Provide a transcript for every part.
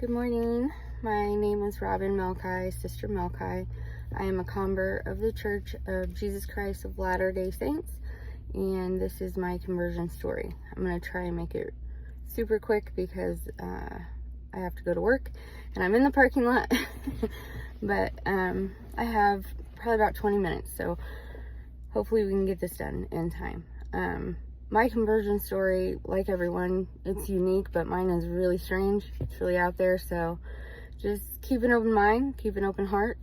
Good morning. My name is Robin Melchi, Sister Melchi. I am a convert of the Church of Jesus Christ of Latter-day Saints, and this is my conversion story. I'm going to try and make it super quick because I have to go to work and I'm in the parking lot. But I have probably about 20 minutes, so hopefully we can get this done in time. My conversion story, like everyone, it's unique, but mine is really strange. It's really out there, so just keep an open mind, keep an open heart.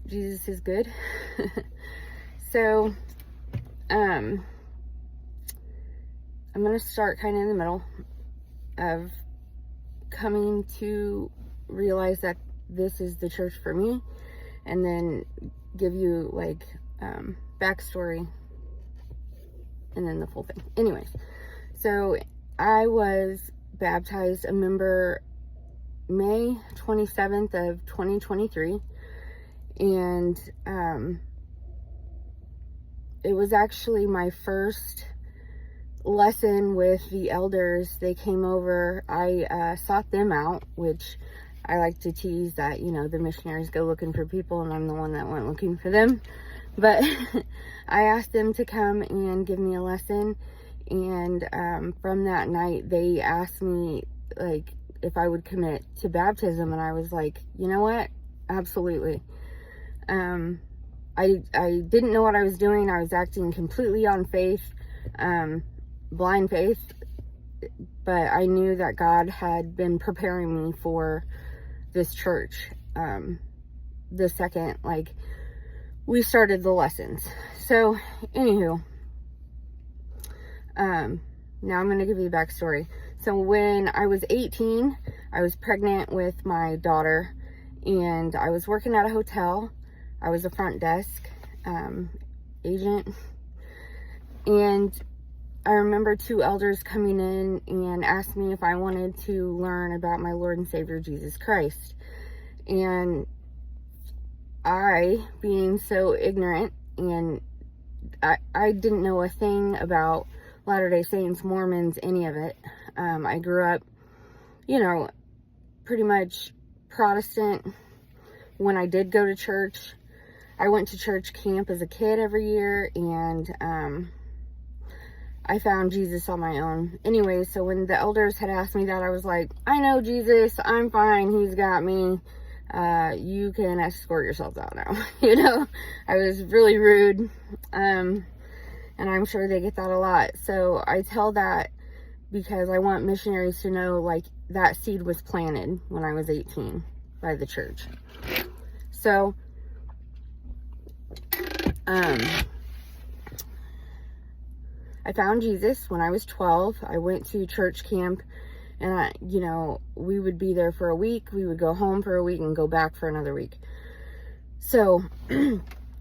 Jesus is good. So, I'm going to start kind of in the middle of coming to realize that this is the church for me, and then give you like backstory and then the full thing. Anyways, so I was baptized a member May 27th of 2023, and it was actually my first lesson with the elders. They came over. I sought them out, which I like to tease that, you know, the missionaries go looking for people and I'm the one that went looking for them. But I asked them to come and give me a lesson, and from that night they asked me like if I would commit to baptism, and I was like, you know what, absolutely. I didn't know what I was doing. I was acting completely on faith, blind faith, but I knew that God had been preparing me for this church the second like we started the lessons. So anywho, now I'm going to give you the backstory. So when I was 18, I was pregnant with my daughter, and I was working at a hotel. I was a front desk agent, and I remember two elders coming in and asked me if I wanted to learn about my Lord and Savior Jesus Christ. And I, being so ignorant, and I didn't know a thing about Latter-day Saints, Mormons, any of it. I grew up, you know, pretty much Protestant. When I did go to church, I went to church camp as a kid every year, and I found Jesus on my own. Anyway, so when the elders had asked me that, I was like, I know Jesus, I'm fine, he's got me. You can escort yourselves out now. You know, I was really rude. And I'm sure they get that a lot. So I tell that because I want missionaries to know, like, that seed was planted when I was 18 by the church. So, I found Jesus when I was 12. I went to church camp, and you know, we would be there for a week. We would go home for a week and go back for another week. So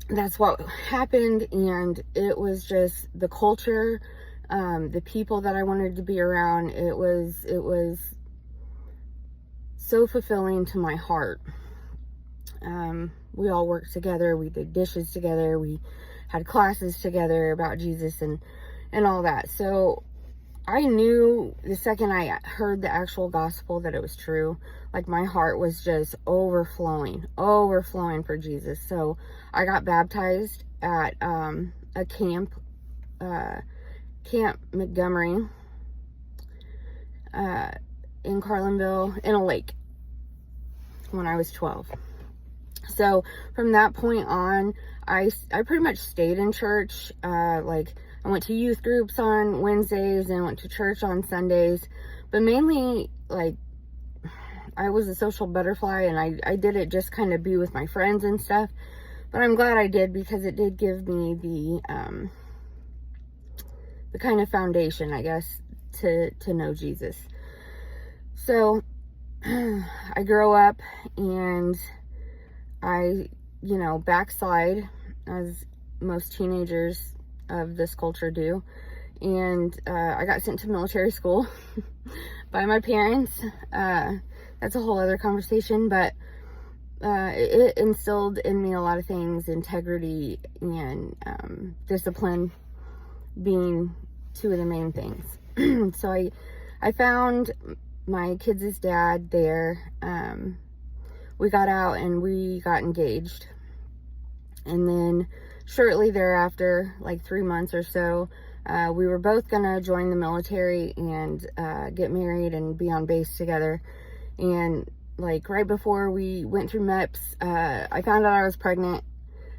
that's what happened, and it was just the culture, the people that I wanted to be around. It was so fulfilling to my heart. We all worked together. We did dishes together. We had classes together about Jesus and all that. So I knew the second I heard the actual gospel that it was true. Like, my heart was just overflowing for Jesus. So I got baptized at a camp, Camp Montgomery, in Carlinville, in a lake, when I was 12. So from that point on, I pretty much stayed in church. Like, I went to youth groups on Wednesdays and went to church on Sundays, but mainly, like, I was a social butterfly, and I did it just kind of be with my friends and stuff. But I'm glad I did, because it did give me the kind of foundation, I guess, to know Jesus. So I grow up, and I, you know, backslide, as most teenagers of this culture do. And I got sent to military school by my parents. That's a whole other conversation, but it instilled in me a lot of things, integrity and discipline being two of the main things. So I found my kids' dad there. We got out and we got engaged. And then shortly thereafter, like 3 months or so, we were both gonna join the military and get married and be on base together. And like right before we went through MEPS, I found out I was pregnant.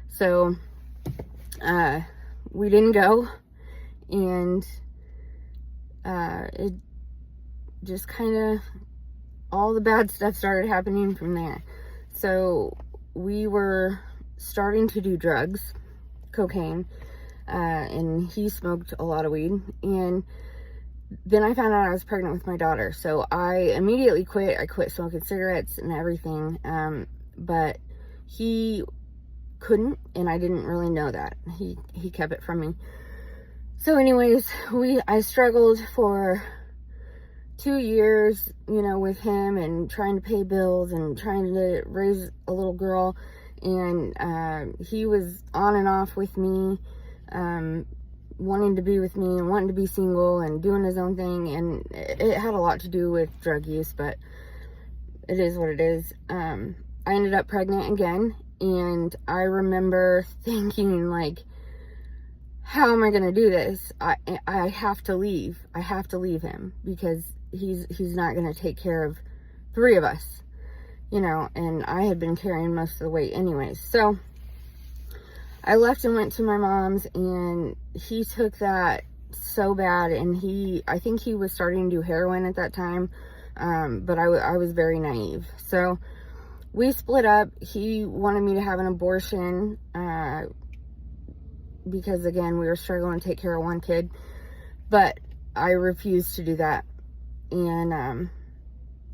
So we didn't go, and it just kind of, all the bad stuff started happening from there. So we were starting to do drugs, cocaine, and he smoked a lot of weed. And then I found out I was pregnant with my daughter. So I immediately quit. I quit smoking cigarettes and everything. But he couldn't, and I didn't really know that. He kept it from me. So anyways, I struggled for 2 years, you know, with him and trying to pay bills and trying to raise a little girl. And he was on and off with me, wanting to be with me and wanting to be single and doing his own thing. And it had a lot to do with drug use, but it is what it is. I ended up pregnant again, and I remember thinking, like, how am I going to do this? I have to leave. I have to leave him, because he's not going to take care of 3 of us, you know, and I had been carrying most of the weight anyways. So I left and went to my mom's, and he took that so bad. And I think he was starting to do heroin at that time. But I was very naive. So we split up. He wanted me to have an abortion, because again, we were struggling to take care of 1 kid, but I refused to do that. And,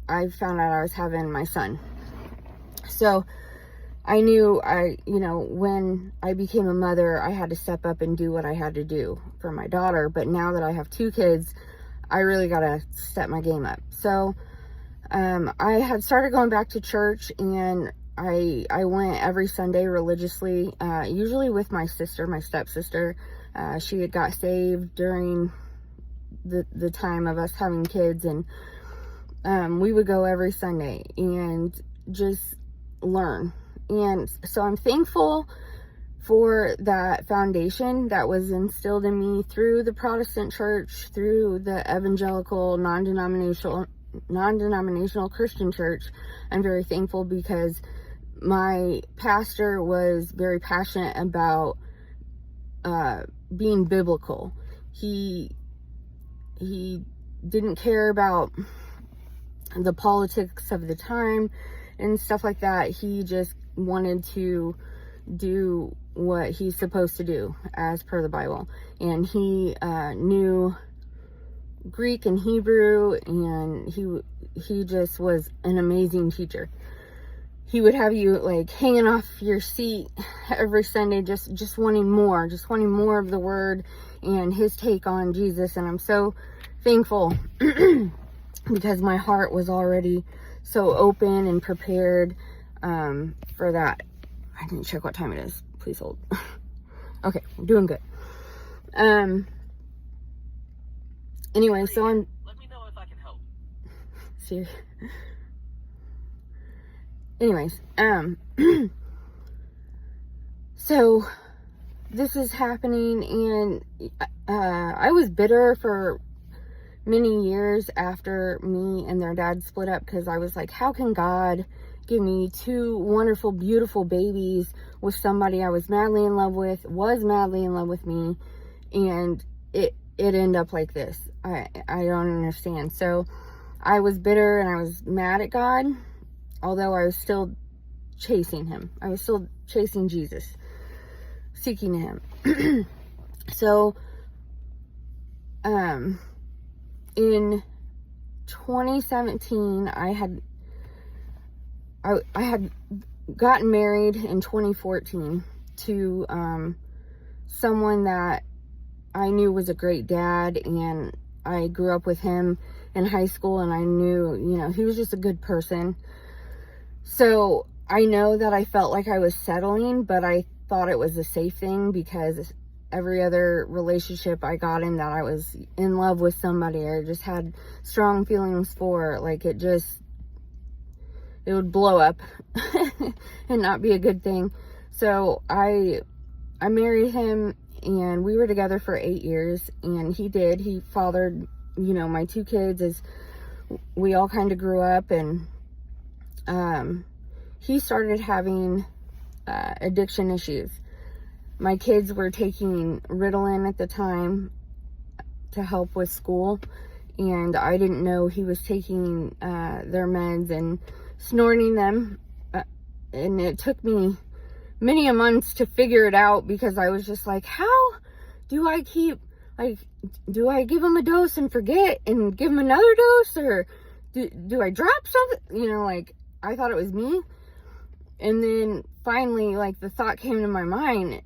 I found out I was having my son. So I knew you know, when I became a mother, I had to step up and do what I had to do for my daughter. But now that I have 2 kids, I really got to step my game up. So, I had started going back to church, and I went every Sunday religiously, usually with my sister, my stepsister. She had got saved during the time of us having kids, and we would go every Sunday and just learn. And so I'm thankful for that foundation that was instilled in me through the Protestant church, through the evangelical, non-denominational Christian church. I'm very thankful, because my pastor was very passionate about being biblical. He didn't care about the politics of the time and stuff like that. He just wanted to do what he's supposed to do as per the Bible. And he knew Greek and Hebrew, and he just was an amazing teacher. He would have you like hanging off your seat every Sunday, just wanting more of the word and his take on Jesus. And I'm so thankful because my heart was already so open and prepared for that. I didn't check what time it is. Please hold. Okay, I'm doing good. Anyway, so let me know if I can help. Seriously. Anyways, so this is happening, and I was bitter for many years after me and their dad split up, because I was like, how can God give me 2 wonderful, beautiful babies with somebody I was madly in love with me, and it ended up like this? I don't understand. So I was bitter and I was mad at God, although I was still chasing him. I was still chasing Jesus, seeking him. So, in 2017, I had gotten married in 2014 to someone that I knew was a great dad, and I grew up with him in high school, and I knew, you know, he was just a good person. So I know that I felt like I was settling, but I thought it was a safe thing, because every other relationship I got in that I was in love with somebody or just had strong feelings for, like, it would blow up and not be a good thing. So I married him, and we were together for 8 years, and he fathered, my 2 kids as we all kind of grew up. And he started having addiction issues. My kids were taking Ritalin at the time to help with school, and I didn't know he was taking their meds and snorting them, and it took me many a months to figure it out, because I was just like, how do I do I give him a dose and forget and give him another dose, or do I drop something? I thought it was me. And then finally, the thought came to my mind,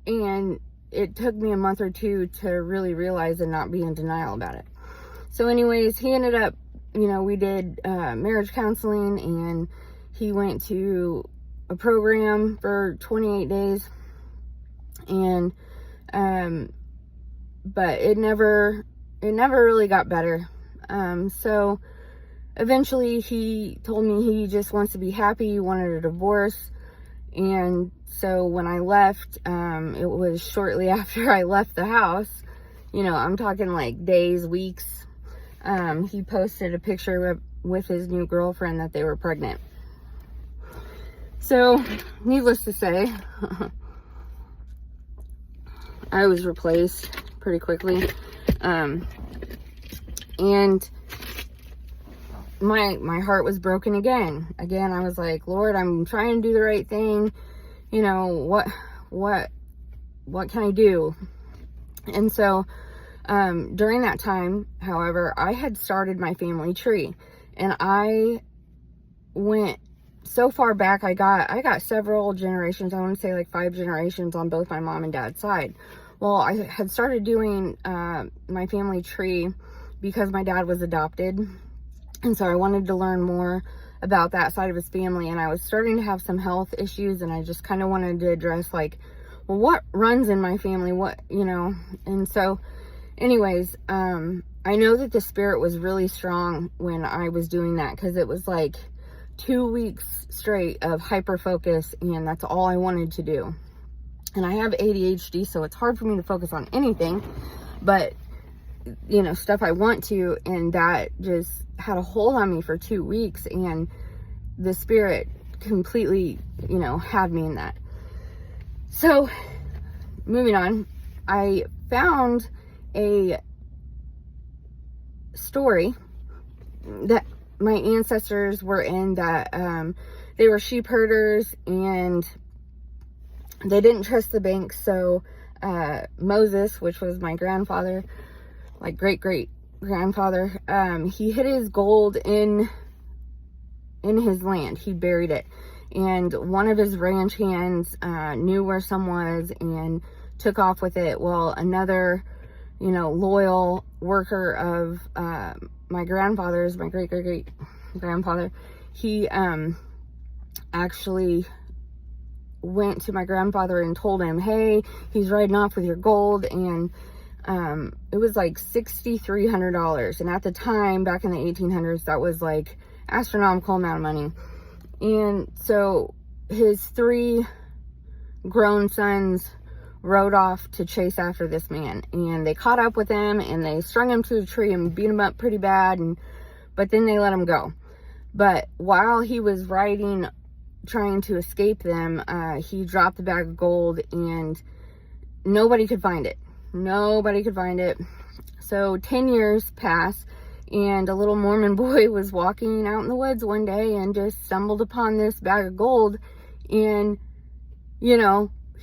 and it took me a month or 2 to really realize and not be in denial about it. So anyways, he ended up, we did marriage counseling, and he went to a program for 28 days, and but it never really got better. So eventually he told me he just wants to be happy, he wanted a divorce. And so when I left, it was shortly after I left the house, I'm talking days, weeks, he posted a picture with his new girlfriend that they were pregnant. So, needless to say, I was replaced pretty quickly. And my heart was broken again. Again, I was like, Lord, I'm trying to do the right thing. What can I do? And so, during that time, however, I had started my family tree, and I went so far back. I got several generations. I want to say 5 generations on both my mom and dad's side. Well, I had started doing my family tree because my dad was adopted, and so I wanted to learn more about that side of his family. And I was starting to have some health issues, and I just kind of wanted to address what runs in my family, and so anyways, I know that the spirit was really strong when I was doing that, because it was 2 weeks straight of hyper focus, and that's all I wanted to do. And I have ADHD, so it's hard for me to focus on anything but stuff I want to, and that just had a hold on me for 2 weeks, and the spirit completely had me in that. So moving on, I found a story that my ancestors were in, that they were sheep herders, and they didn't trust the bank. So Moses, which was my grandfather, great grandfather, he hid his gold in his land. He buried it, and one of his ranch hands knew where some was and took off with it. Well, another loyal worker of my grandfather's, my great grandfather, he actually went to my grandfather and told him, hey, he's riding off with your gold. And it was $6,300, and at the time, back in the 1800s, that was astronomical amount of money. And so his 3 grown sons rode off to chase after this man, and they caught up with him, and they strung him to a tree and beat him up pretty bad, but then they let him go. But while he was riding, trying to escape them, he dropped the bag of gold, and nobody could find it. So 10 years pass, and a little Mormon boy was walking out in the woods one day and just stumbled upon this bag of gold. And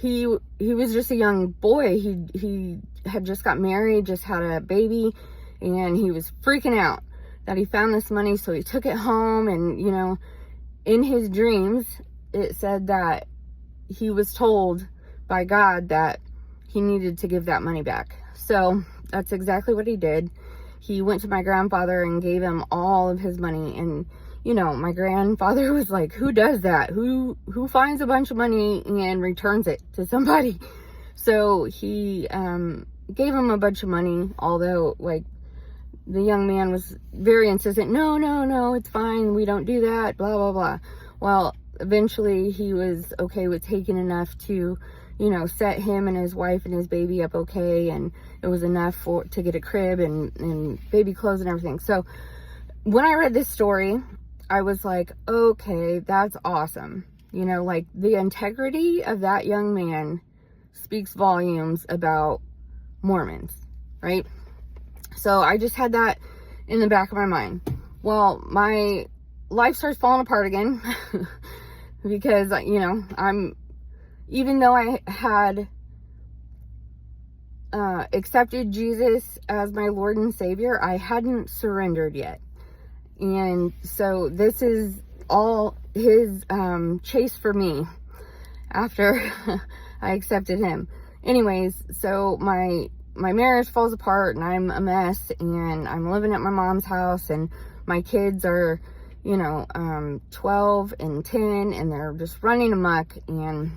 he was just a young boy. He had just got married, just had a baby, and he was freaking out that he found this money. So he took it home, and in his dreams, it said that he was told by God that he needed to give that money back. So that's exactly what he did. He went to my grandfather and gave him all of his money. And my grandfather was like, who does that? Who finds a bunch of money and returns it to somebody? So he gave him a bunch of money, although like the young man was very insistent. No, it's fine. We don't do that, blah, blah, blah. Well, eventually he was okay with taking enough to, you know, set him and his wife and his baby up okay. And it was enough to get a crib and baby clothes and everything. So when I read this story, I was like, okay, that's awesome. You know, like the integrity of that young man speaks volumes about Mormons, right? So I just had that in the back of my mind. Well, my life starts falling apart again because, you know, even though I had accepted Jesus as my Lord and Savior, I hadn't surrendered yet. And so this is all his chase for me after I accepted him. Anyways, so my marriage falls apart and I'm a mess, and I'm living at my mom's house, and my kids are, you know, 12 and 10, and they're just running amok, and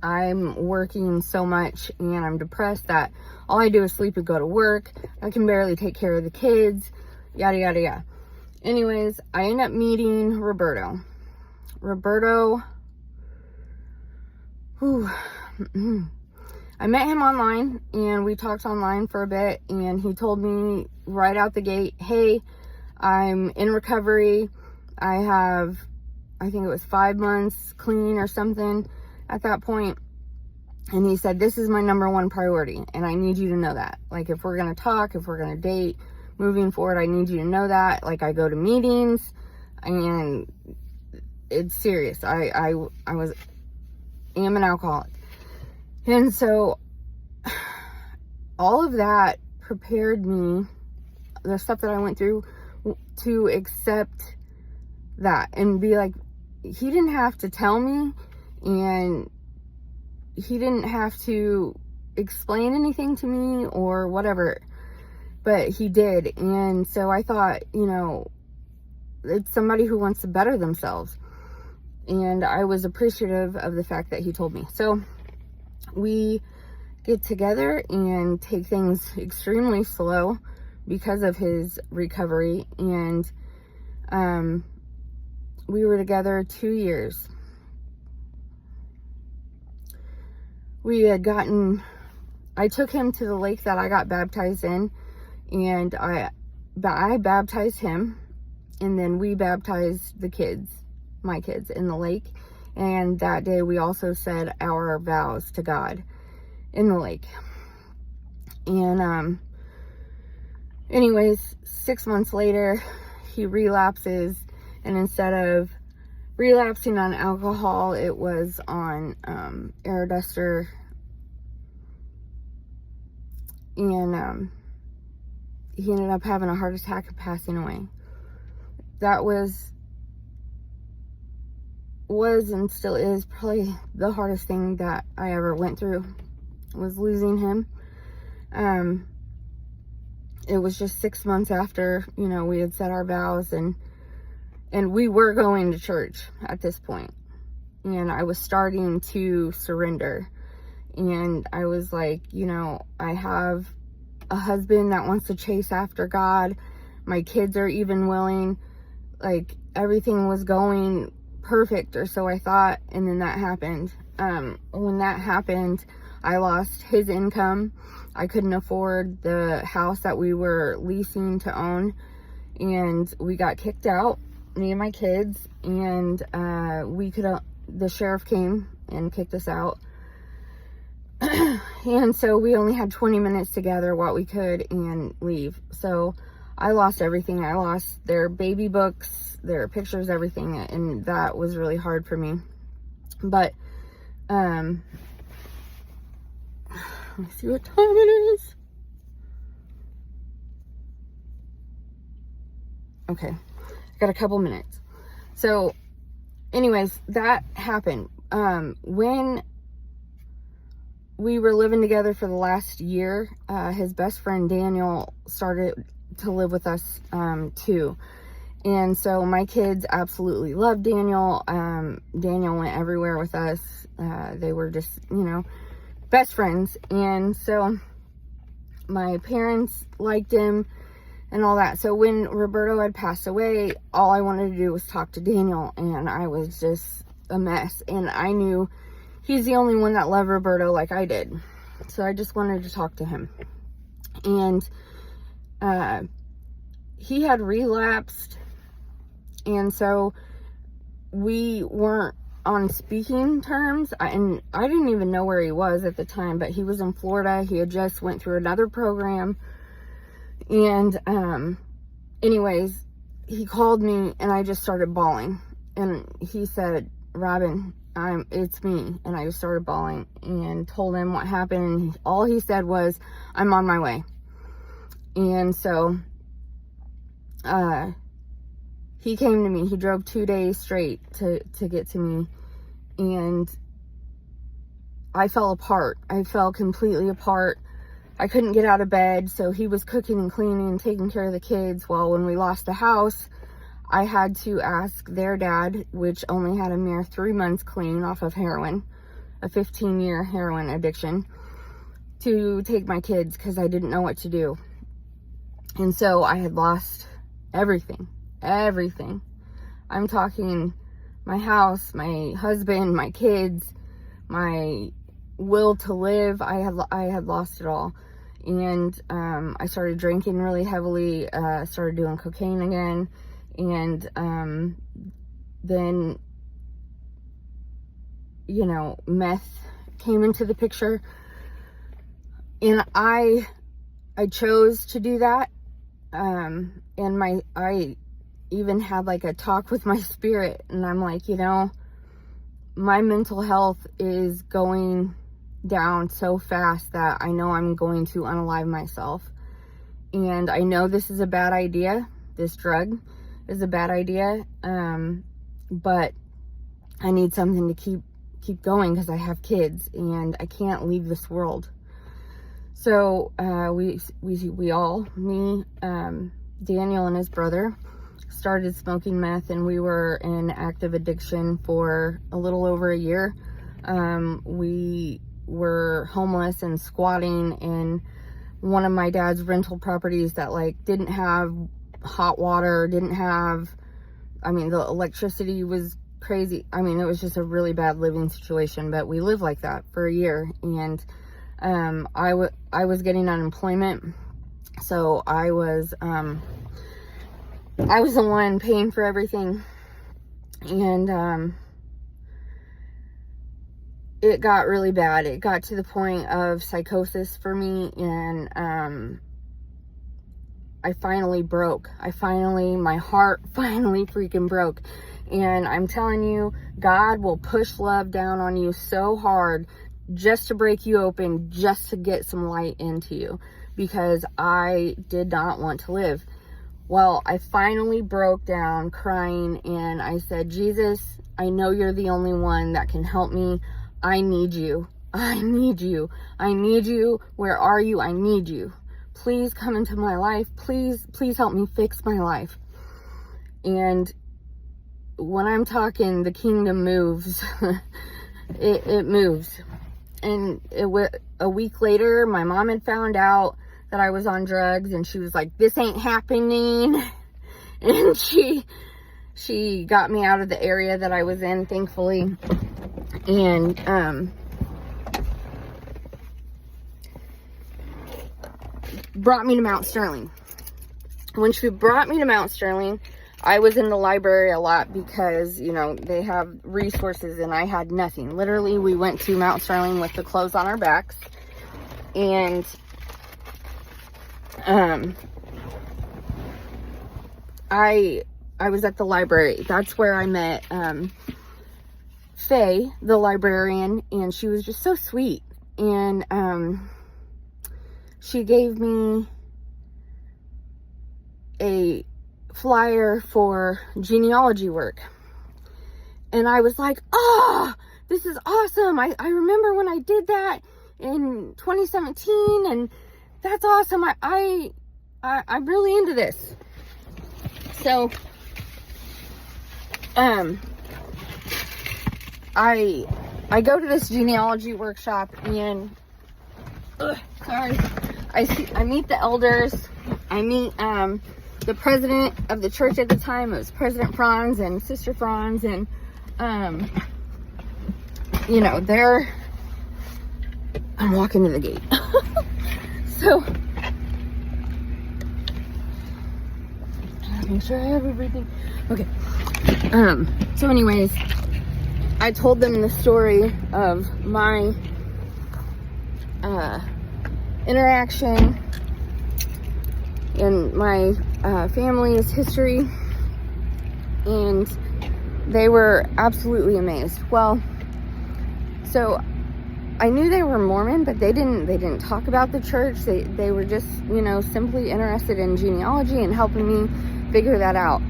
I'm working so much and I'm depressed that all I do is sleep and go to work. I can barely take care of the kids, yada, yada, yada. Anyways, I end up meeting Roberto. I met him online, and we talked online for a bit, and he told me right out the gate, hey, I'm in recovery. I have, I think it was 5 months clean or something at that point. And he said, this is my number one priority, and I need you to know that. Like, if we're going to talk, if we're going to date, moving forward, I need you to know that. Like, I go to meetings, and it's serious. I am an alcoholic. And so all of that prepared me, the stuff that I went through, to accept that and be like, he didn't have to tell me, and he didn't have to explain anything to me or whatever, but he did. And so I thought, you know, it's somebody who wants to better themselves. And I was appreciative of the fact that he told me. So we get together and take things extremely slow because of his recovery. And we were together 2 years. We had I took him to the lake that I got baptized in, and I baptized him, and then we baptized my kids in the lake. And that day we also said our vows to God in the lake. And anyways, 6 months later, he relapses, and instead of relapsing on alcohol, it was on Aeroduster, and he ended up having a heart attack and passing away. That was and still is probably the hardest thing that I ever went through, was losing him. It was just 6 months after, you know, we had said our vows, and we were going to church at this point, and I was starting to surrender. And I was like, you know, I have a husband that wants to chase after God. My kids are even willing. Like, everything was going perfect, or so I thought. And then that happened. When that happened, I lost his income. I couldn't afford the house that we were leasing to own, and we got kicked out, me and my kids, and the sheriff came and kicked us out. And so we only had 20 minutes to gather what we could and leave. So I lost everything. I lost their baby books, their pictures, everything, and that was really hard for me. But let me see what time it is. Okay, I got a couple minutes. So anyways, that happened when we were living together for the last year. His best friend Daniel started to live with us too. And so my kids absolutely loved Daniel. Daniel went everywhere with us. They were just, you know, best friends. And so my parents liked him and all that. So when Roberto had passed away, all I wanted to do was talk to Daniel, and I was just a mess. And I knew he's the only one that loved Roberto like I did. So I just wanted to talk to him. And he had relapsed, and so we weren't on speaking terms. And I didn't even know where he was at the time, but he was in Florida. He had just went through another program. And anyways, he called me, and I just started bawling. And he said, "Robin, it's me." And I just started bawling and told him what happened. And all he said was, "I'm on my way." And so he came to me. He drove 2 days straight to get to me. And I fell apart. I fell completely apart. I couldn't get out of bed. So he was cooking and cleaning and taking care of the kids. Well, when we lost the house, I had to ask their dad, which only had a mere 3 months clean off of heroin, a 15-year heroin addiction, to take my kids because I didn't know what to do. And so I had lost everything. I'm talking my house, my husband, my kids, my will to live. I had lost it all. And I started drinking really heavily, started doing cocaine again. And then, you know, meth came into the picture. And I chose to do that. And I even had like a talk with my spirit, and I'm like, you know, my mental health is going down so fast that I know I'm going to unalive myself. And I know this is a bad idea. This drug is a bad idea. But I need something to keep going because I have kids and I can't leave this world. So we all, me, Daniel and his brother, started smoking meth, and we were in active addiction for a little over a year. We were homeless and squatting in one of my dad's rental properties that like didn't have hot water, the electricity was crazy. I mean, it was just a really bad living situation, but we lived like that for a year. And I was getting unemployment, so I was the one paying for everything. And it got really bad. It got to the point of psychosis for me, and I finally broke. My heart finally freaking broke. And I'm telling you, God will push love down on you so hard just to break you open, just to get some light into you, because I did not want to live. Well, I finally broke down crying, and I said, "Jesus, I know you're the only one that can help me. I need you. I need you. I need you. Where are you? I need you. Please come into my life. Please help me fix my life." And when I'm talking, the kingdom moves. it moves. And a week later, my mom had found out that I was on drugs, and she was like, "This ain't happening." And she got me out of the area that I was in, thankfully. And brought me to Mount Sterling. When she brought me to Mount Sterling, I was in the library a lot because, you know, they have resources, and I had nothing. Literally, we went to Mount Sterling with the clothes on our backs. And I was at the library. That's where I met Faye, the librarian, and she was just so sweet. And she gave me a flyer for genealogy work. And I was like, "Oh, this is awesome. I remember when I did that in 2017, and that's awesome. I'm really into this." So I go to this genealogy workshop, and Sorry. I meet the elders. I meet the president of the church at the time. It was President Franz and Sister Franz, and you know, I'm walking to the gate. So make sure I have everything. Okay. So anyways, I told them the story of my interaction in my family's history, and they were absolutely amazed. Well, so I knew they were Mormon, but they didn't talk about the church. They were just, you know, simply interested in genealogy and helping me figure that out.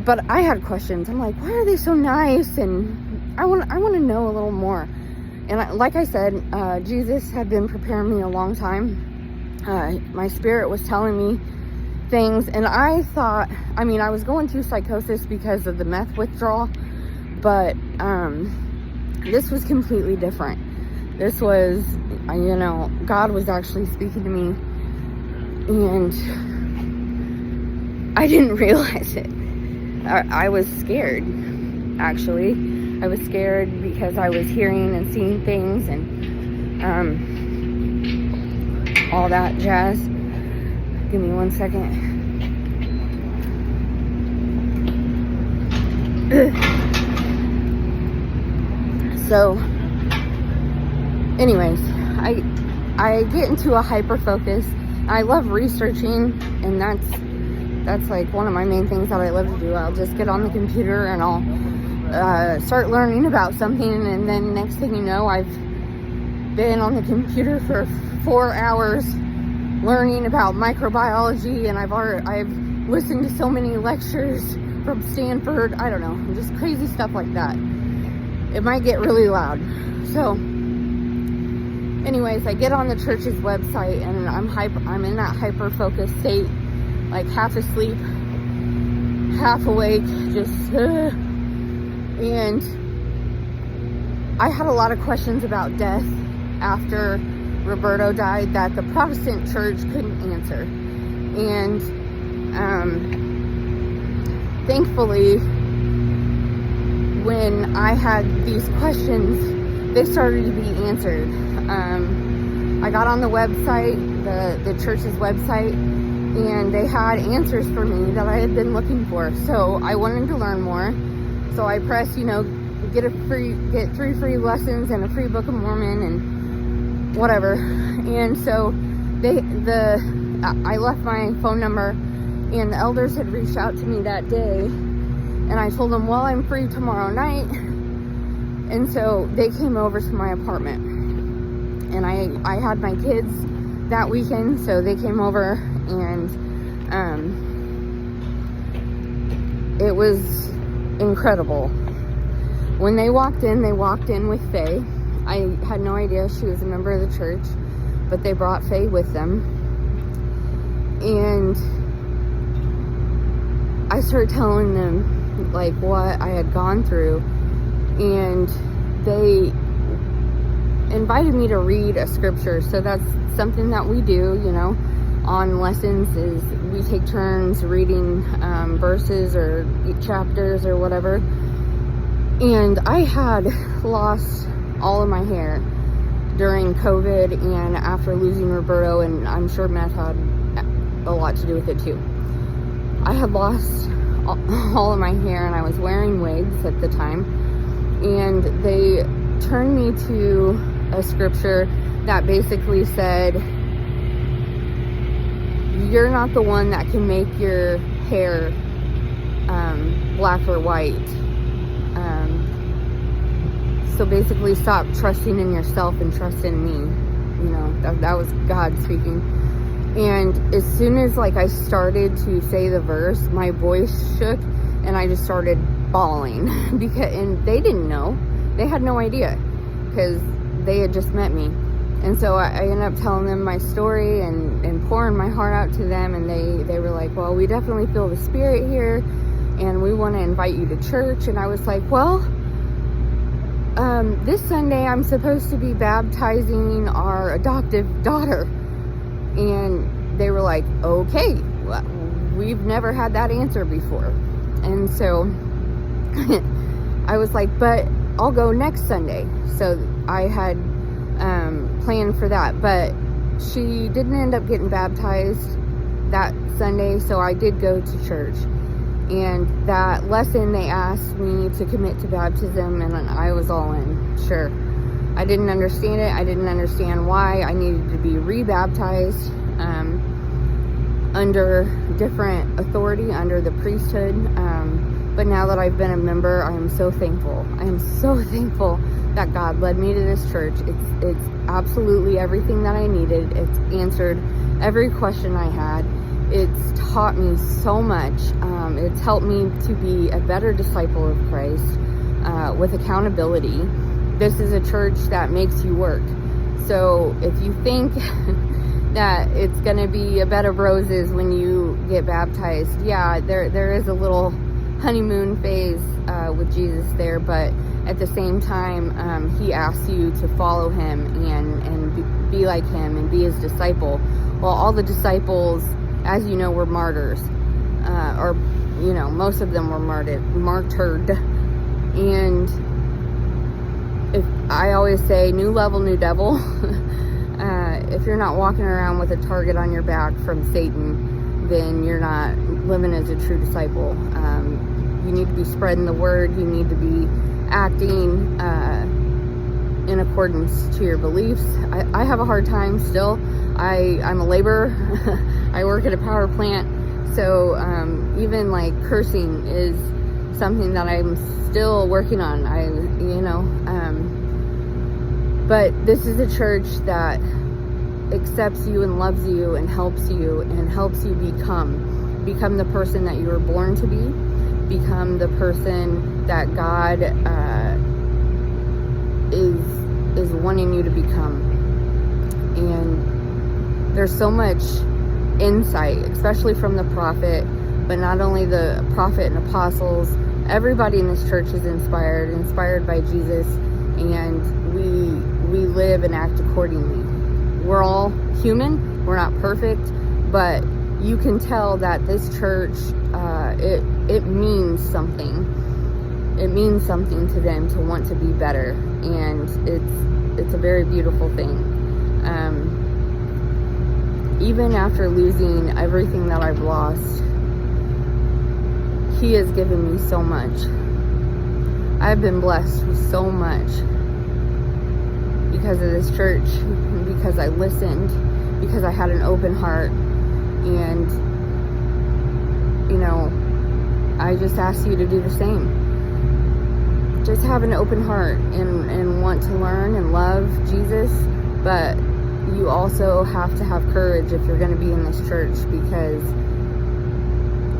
But I had questions. I'm like, why are they so nice? And I want to know a little more. And like I said, Jesus had been preparing me a long time. My spirit was telling me things, and I thought, I mean, I was going through psychosis because of the meth withdrawal, but this was completely different. This was, you know, God was actually speaking to me, and I didn't realize it. I was scared, actually. I was scared because I was hearing and seeing things and all that jazz. Give me 1 second. So, anyways, I get into a hyper focus. I love researching, and that's like one of my main things that I love to do. I'll just get on the computer and I'll start learning about something, and then next thing you know, I've been on the computer for 4 hours learning about microbiology, and I've listened to so many lectures from Stanford. I don't know, just crazy stuff like that. It might get really loud. So anyways, I get on the church's website, and I'm in that hyper focused state, like half asleep, half awake, just and I had a lot of questions about death after Roberto died that the Protestant church couldn't answer. And thankfully, when I had these questions, they started to be answered. I got on the website, the church's website, and they had answers for me that I had been looking for. So I wanted to learn more. So I pressed, you know, get 3 free lessons and a free Book of Mormon and whatever. And so I left my phone number, and the elders had reached out to me that day, and I told them, well, I'm free tomorrow night. And so they came over to my apartment, and I had my kids that weekend, so they came over, and it was incredible. When they walked in with Faye. I had no idea she was a member of the church, but they brought Faye with them. And I started telling them like what I had gone through, and they invited me to read a scripture. So that's something that we do, you know, on lessons, is we take turns reading verses or chapters or whatever. And I had lost all of my hair during COVID and after losing Roberto, and I'm sure meth had a lot to do with it too. I had lost all of my hair, and I was wearing wigs at the time, and they turned me to a scripture that basically said, you're not the one that can make your hair black or white. So basically stop trusting in yourself and trust in me. You know, that was God speaking. And as soon as like I started to say the verse, my voice shook, and I just started bawling and they didn't know. They had no idea, because they had just met me. And so I ended up telling them my story and pouring my heart out to them, and they were like, well, we definitely feel the spirit here, and we want to invite you to church. And I was like, well, this Sunday I'm supposed to be baptizing our adoptive daughter. And they were like, okay, we've never had that answer before. And so I was like, but I'll go next Sunday. So I had planned for that, but she didn't end up getting baptized that Sunday, so I did go to church. And that lesson, they asked me to commit to baptism, and I was all in. Sure. I didn't understand it. I didn't understand why I needed to be rebaptized under different authority, under the priesthood. But now that I've been a member, I am so thankful. I am so thankful that God led me to this church. It's absolutely everything that I needed. It's answered every question I had. It's taught me so much. It's helped me to be a better disciple of Christ with accountability. This is a church that makes you work. So if you think that it's going to be a bed of roses when you get baptized, yeah, there is a little honeymoon phase with Jesus there, but at the same time, he asks you to follow him and be like him and be his disciple. Well, all the disciples, as you know, were martyrs, or you know, most of them were martyred. And if I always say, new level, new devil. If you're not walking around with a target on your back from Satan, then you're not living as a true disciple. You need to be spreading the word. You need to be acting in accordance to your beliefs. I have a hard time still. I'm a laborer. I work at a power plant, so even like cursing is something that I'm still working on. But this is a church that accepts you and loves you and helps you become the person that you were born to be, become the person that God is wanting you to become. And there's so much insight, especially from the prophet, but not only the prophet and apostles. Everybody in this church is inspired by Jesus, and we live and act accordingly. We're all human, we're not perfect, but you can tell that this church, it means something. It means something to them to want to be better, and it's a very beautiful thing. Even after losing everything that I've lost, he has given me so much. I've been blessed with so much because of this church, because I listened, because I had an open heart. And you know, I just ask you to do the same. Just have an open heart and want to learn and love Jesus, but you also have to have courage if you're going to be in this church, because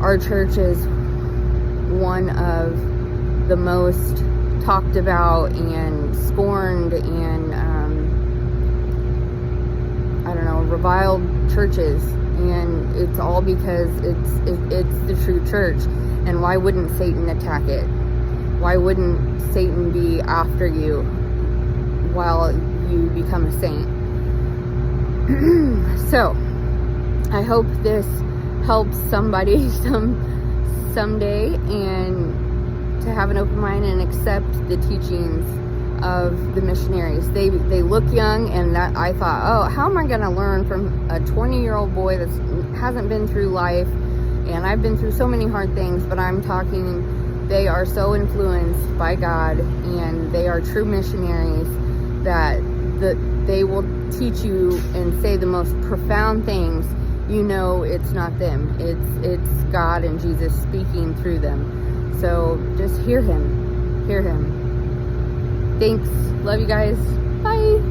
our church is one of the most talked about and scorned and reviled churches, and it's all because it's the true church. And why wouldn't Satan attack it? Why wouldn't Satan be after you while you become a saint? So I hope this helps somebody someday, and to have an open mind and accept the teachings of the missionaries. They look young, and that I thought, oh, how am I going to learn from a 20-year-old boy that hasn't been through life? And I've been through so many hard things, but I'm talking, they are so influenced by God, and they are true missionaries that they will teach you and say the most profound things. You know, it's not them, it's God and Jesus speaking through them. So just hear him. Thanks. Love you guys. Bye.